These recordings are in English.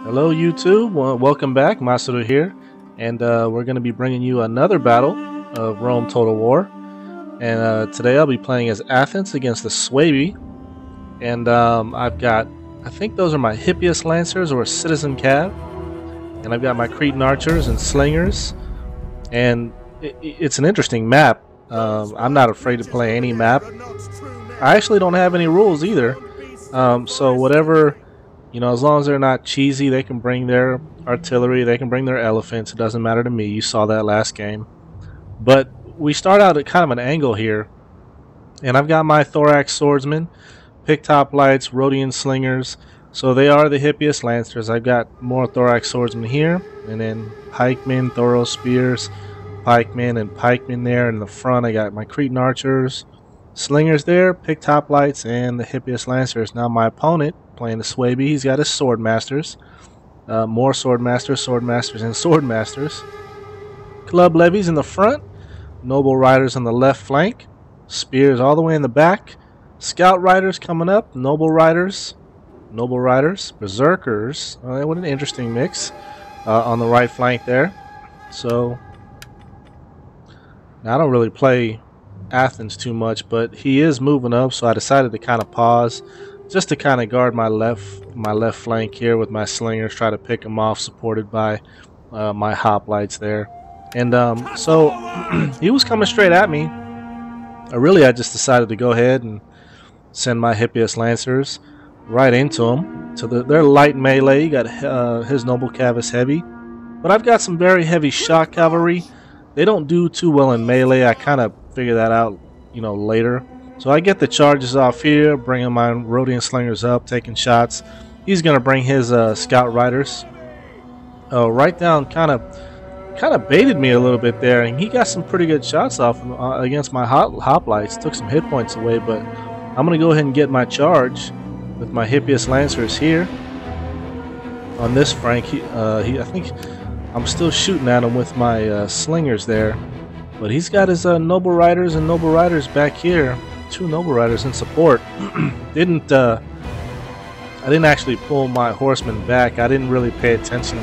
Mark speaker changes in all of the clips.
Speaker 1: Hello YouTube, welcome back, Masaru here, and we're going to be bringing you another battle of Rome Total War, and today I'll be playing as Athens against the Suebi, and I think those are my Hippias Lancers or Citizen Cav, and I've got my Cretan Archers and Slingers, and it's an interesting map. I'm not afraid to play any map. I actually don't have any rules either, so whatever. You know, as long as they're not cheesy, they can bring their artillery, they can bring their elephants. It doesn't matter to me. You saw that last game. But we start out at kind of an angle here. And I've got my Thorax Swordsmen, Picktop Lights, Rhodian Slingers. So they are the Hippias Lancers. I've got more Thorax Swordsmen here. And then Pikemen, Thoro Spears, Pikemen, and Pikemen there. In the front, I got my Cretan Archers, Slingers there, Picktop Lights, and the Hippias Lancers. Now my opponent, playing the Suebi, he's got his Swordmasters. More Swordmasters, Swordmasters, and Swordmasters. Club Levies in the front. Noble Riders on the left flank. Spears all the way in the back. Scout Riders coming up. Noble Riders. Noble Riders. Berserkers. What an interesting mix on the right flank there. So, now I don't really play Athens too much, but he is moving up, so I decided to kind of pause just to kind of guard my left flank here with my slingers, try to pick him off, supported by my hoplites there. And so he was coming straight at me. I just decided to go ahead and send my Hippias Lancers right into him. So they're light melee. You got his Noble Cav is heavy, but I've got some very heavy shock cavalry. They don't do too well in melee. I kind of figure that out, you know, later. So I get the charges off here, bringing my Rhodian Slingers up, taking shots. He's going to bring his Scout Riders right down, kind of baited me a little bit there, and he got some pretty good shots off against my hoplites. Took some hit points away, but I'm going to go ahead and get my charge with my Hippias Lancers here. On this flank, I think I'm still shooting at him with my Slingers there. But he's got his Noble Riders and Noble Riders back here. Two Noble Riders in support. I didn't actually pull my horsemen back. I didn't really pay attention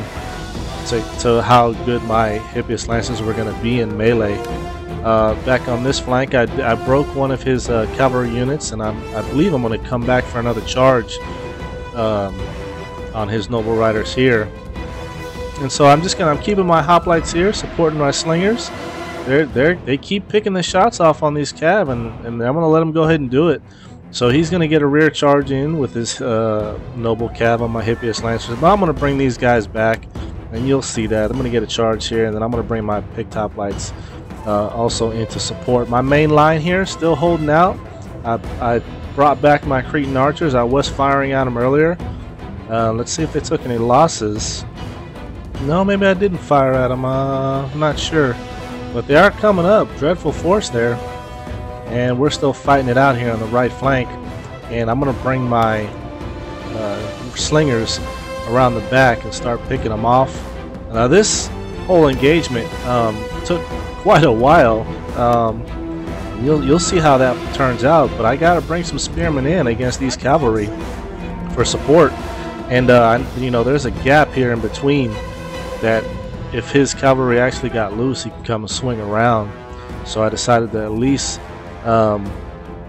Speaker 1: to how good my Hippias Lancers were going to be in melee. Back on this flank, I broke one of his cavalry units, and I believe I'm going to come back for another charge on his Noble Riders here. And so I'm keeping my hoplites here, supporting my Slingers. They keep picking the shots off on these cav, and I'm going to let them go ahead and do it. So he's going to get a rear charge in with his Noble Cav on my Hippias Lancers. But I'm going to bring these guys back, and you'll see that. I'm going to get a charge here, and then I'm going to bring my Picktop Lights also into support. My main line here still holding out. I brought back my Cretan Archers. I was firing at them earlier. Let's see if they took any losses. No, maybe I didn't fire at them. I'm not sure. But they are coming up. Dreadful force there. And we're still fighting it out here on the right flank. And I'm going to bring my Slingers around the back and start picking them off. Now this whole engagement took quite a while. You'll see how that turns out. But I got to bring some spearmen in against these cavalry for support. And you know, there's a gap here in between that if his cavalry actually got loose, he could come and swing around. So I decided to at least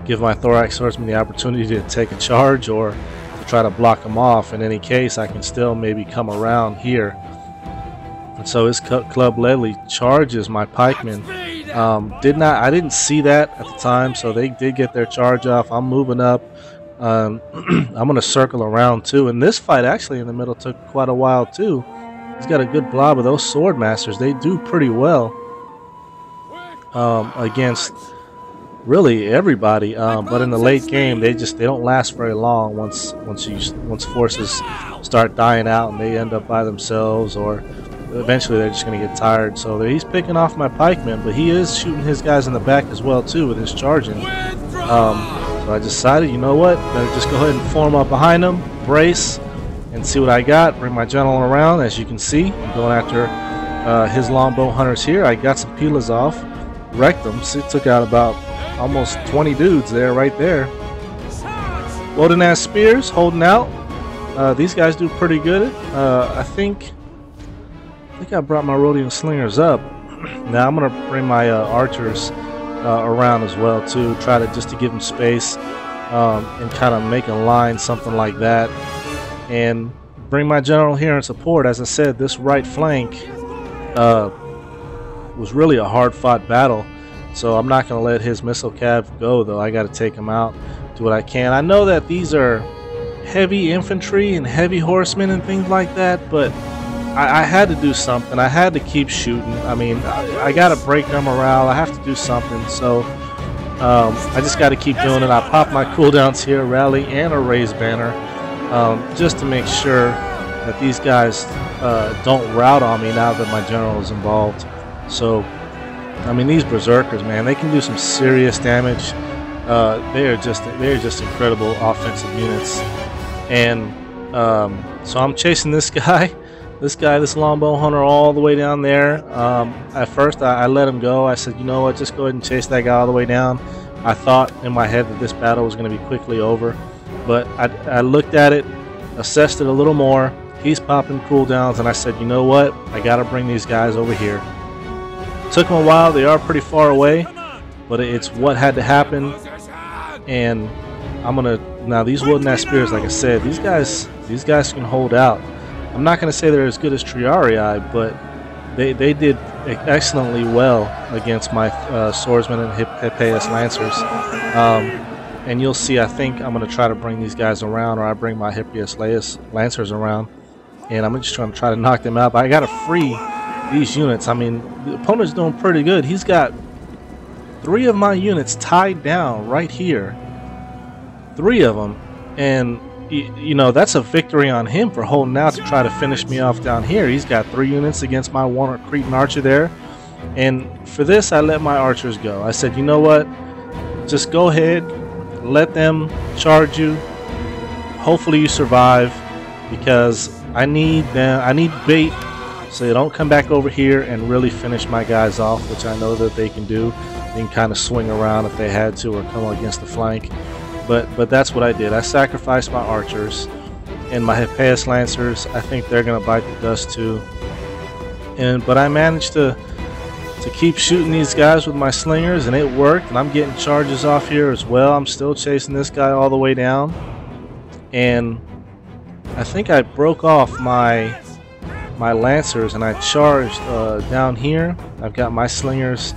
Speaker 1: give my Thorax Swordsman the opportunity to take a charge or to try to block him off. In any case, I can still maybe come around here. And so his Club Levy charges my pikemen. I didn't see that at the time, so they did get their charge off. I'm moving up. I'm going to circle around too. And this fight actually in the middle took quite a while too. He's got a good blob of those Swordmasters. They do pretty well against really everybody. But in the late game, they don't last very long. Once forces start dying out and they end up by themselves, or eventually they're just going to get tired. So he's picking off my pikemen, but he is shooting his guys in the back as well too with his charging. So I decided, you know what? Better just go ahead and form up behind him, brace, and see what I got. Bring my general around. As you can see, I'm going after his longbow hunters here. I got some peelers off, wrecked them. So it took out about almost 20 dudes there, right there. Loading ass spears, holding out. These guys do pretty good. I think I brought my Rhodian slingers up. Now I'm gonna bring my archers around as well too. Try to just to give them space and kind of make a line, something like that, and bring my general here in support. As I said, this right flank was really a hard-fought battle, so I'm not gonna let his missile cav go though. I got to take him out, do what I can. I know that these are heavy infantry and heavy horsemen and things like that, but I had to do something. I had to keep shooting. I mean, I got to break their morale. I have to do something. So I just got to keep doing it. I pop my cooldowns here, rally and a raise banner, just to make sure that these guys don't rout on me now that my general is involved. So, I mean, these berserkers, man, they can do some serious damage. They're just incredible offensive units. And so I'm chasing this guy. This longbow hunter all the way down there. At first I let him go. I said, you know what, just go ahead and chase that guy all the way down. I thought in my head that this battle was going to be quickly over, but I looked at it, assessed it a little more. He's popping cooldowns, and I said, you know what, I got to bring these guys over here. Took them a while. They are pretty far away, but it's what had to happen. And I'm gonna now, these wooden ass spears, like I said, these guys can hold out. I'm not going to say they're as good as Triarii, but they did excellently well against my swordsmen and Hippeus lancers. And you'll see, I think I'm going to try to bring these guys around, or I bring my Hippeus lancers around, and I'm just trying to knock them out. But I got to free these units. I mean, the opponent's doing pretty good. He's got 3 of my units tied down right here. 3 of them. And you know, that's a victory on him for holding out to try to finish me off down here. He's got 3 units against my 1 Cretan archer there. And for this, I let my archers go. I said, you know what? Just go ahead. Let them charge you. Hopefully you survive, because I need them. I need bait so they don't come back over here and really finish my guys off, which I know that they can do. They can kind of swing around if they had to, or come against the flank. But that's what I did. I sacrificed my archers and my Hippeus lancers. I think they're gonna bite the dust too. But I managed to keep shooting these guys with my slingers, and it worked. And I'm getting charges off here as well. I'm still chasing this guy all the way down, and I think I broke off my lancers and I charged down here. I've got my slingers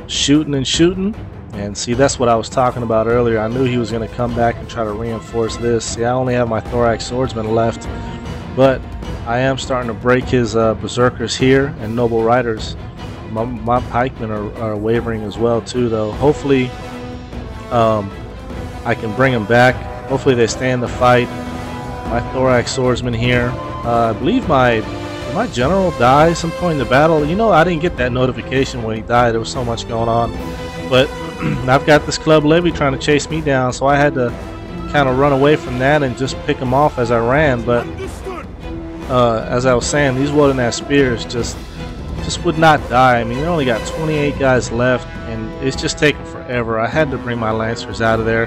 Speaker 1: shooting and shooting. And see, that's what I was talking about earlier. I knew he was going to come back and try to reinforce this. See, I only have my thorax swordsman left, but I am starting to break his berserkers here and noble riders. My pikemen are wavering as well too, though. Hopefully I can bring them back. Hopefully they stay in the fight. My thorax swordsman here. I believe my general died some point in the battle. You know, I didn't get that notification when he died. There was so much going on. But I've got this club levy trying to chase me down, so I had to kind of run away from that and just pick them off as I ran. But as I was saying, these wooden ass spears just would not die. I mean, they only got 28 guys left, and it's just taking forever. I had to bring my lancers out of there,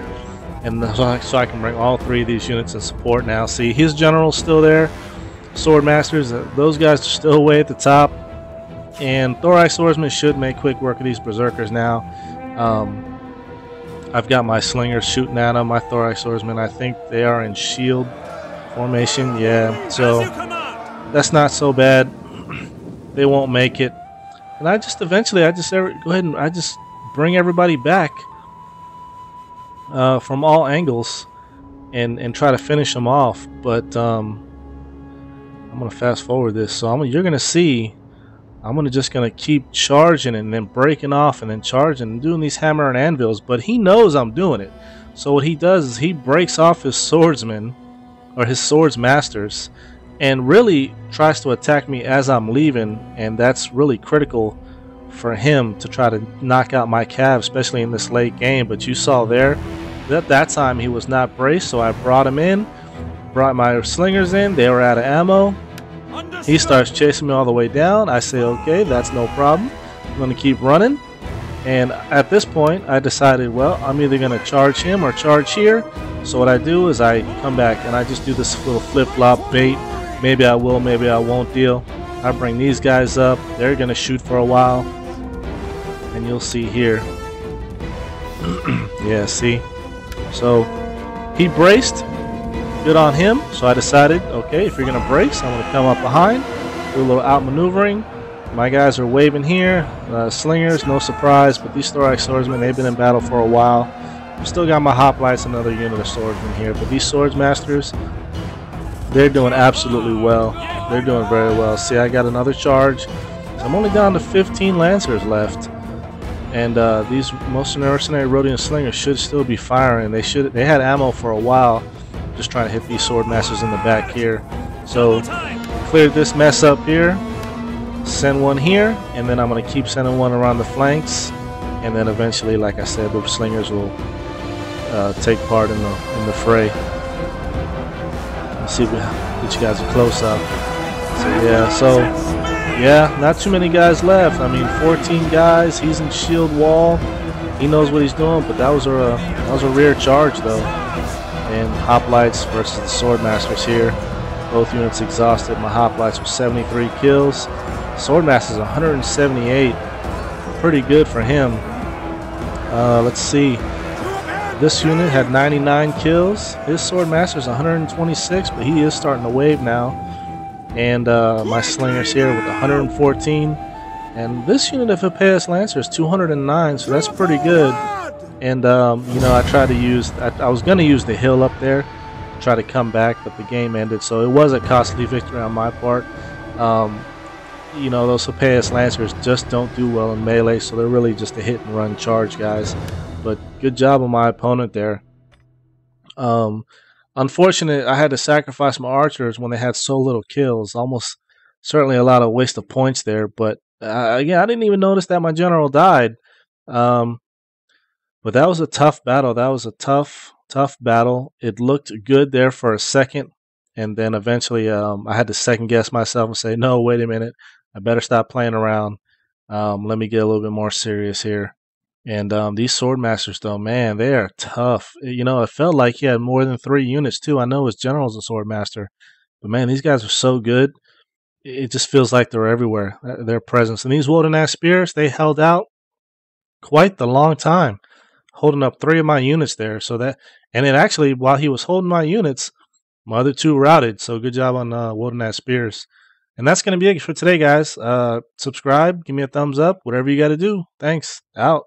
Speaker 1: and so I can bring all 3 of these units in support now. See, his general's still there. Sword masters, those guys are still away at the top. And thorax swordsman should make quick work of these berserkers now. I've got my slingers shooting at them. My thorax swordsmen, I think they are in shield formation. Yeah, so that's not so bad. They won't make it. And I just eventually, go ahead and I just bring everybody back from all angles and try to finish them off. But I'm gonna fast forward this, so you're gonna see. I'm just gonna keep charging and then breaking off and then charging and doing these hammer and anvils. But he knows I'm doing it, so what he does is he breaks off his swordsmen or his swords masters and really tries to attack me as I'm leaving, and that's really critical for him to try to knock out my cav, especially in this late game. But you saw there that time he was not braced, so I brought him in, brought my slingers in. They were out of ammo. He starts chasing me all the way down. I say, okay, that's no problem. I'm going to keep running. And at this point, I decided, well, I'm either going to charge him or charge here. So what I do is I come back and I just do this little flip-flop bait. Maybe I will, maybe I won't deal. I bring these guys up. They're going to shoot for a while. And you'll see here. Yeah, see? So he braced. Good on him. So I decided, okay, if you're going to brace, I'm going to come up behind, do a little outmaneuvering. My guys are waving here. Slingers, no surprise, but these thorax swordsmen, they've been in battle for a while. I've still got my hoplites, another unit of swordsmen here, but these swordsmasters, they're doing absolutely well. They're doing very well. See, I got another charge. So I'm only down to 15 lancers left. And these mercenary Rhodian slingers should still be firing. They had ammo for a while, just trying to hit these swordmasters in the back here. So cleared this mess up here. Send one here, and then I'm going to keep sending one around the flanks, and then eventually, like I said, the slingers will take part in the fray. Let's see if we get you guys a close up. So yeah, not too many guys left. I mean, 14 guys. He's in shield wall. He knows what he's doing, but that was a rear charge though. And hoplites versus the swordmasters here. Both units exhausted. My hoplites were 73 kills. Swordmaster's 178. Pretty good for him. Let's see. This unit had 99 kills. His Swordmaster's 126, but he is starting to wave now. And my slingers here with 114. And this unit of Hippeus Lancer is 209, so that's pretty good. And you know, I tried to use. I was going to use the hill up there, try to come back, but the game ended, so it was a costly victory on my part. You know, those Hippeus Lancers just don't do well in melee, so they're really just a hit and run charge guys. But good job on my opponent there. Unfortunate, I had to sacrifice my archers when they had so little kills. Almost certainly a lot of waste of points there. But yeah, I didn't even notice that my general died. But that was a tough battle. That was a tough battle. It looked good there for a second, and then eventually I had to second guess myself and say, no, wait a minute. I better stop playing around. Let me get a little bit more serious here. And these swordmasters, though, man, they are tough. You know, it felt like he had more than 3 units, too. I know his general's a swordmaster, but, man, these guys are so good. It just feels like they're everywhere, their presence. And these Woden-ass spears, they held out quite the long time, holding up 3 of my units there. So that, and it actually, while he was holding my units, my other 2 routed. So good job on Woden-ass spears. And that's going to be it for today, guys. Subscribe, give me a thumbs up, whatever you got to do. Thanks. Out.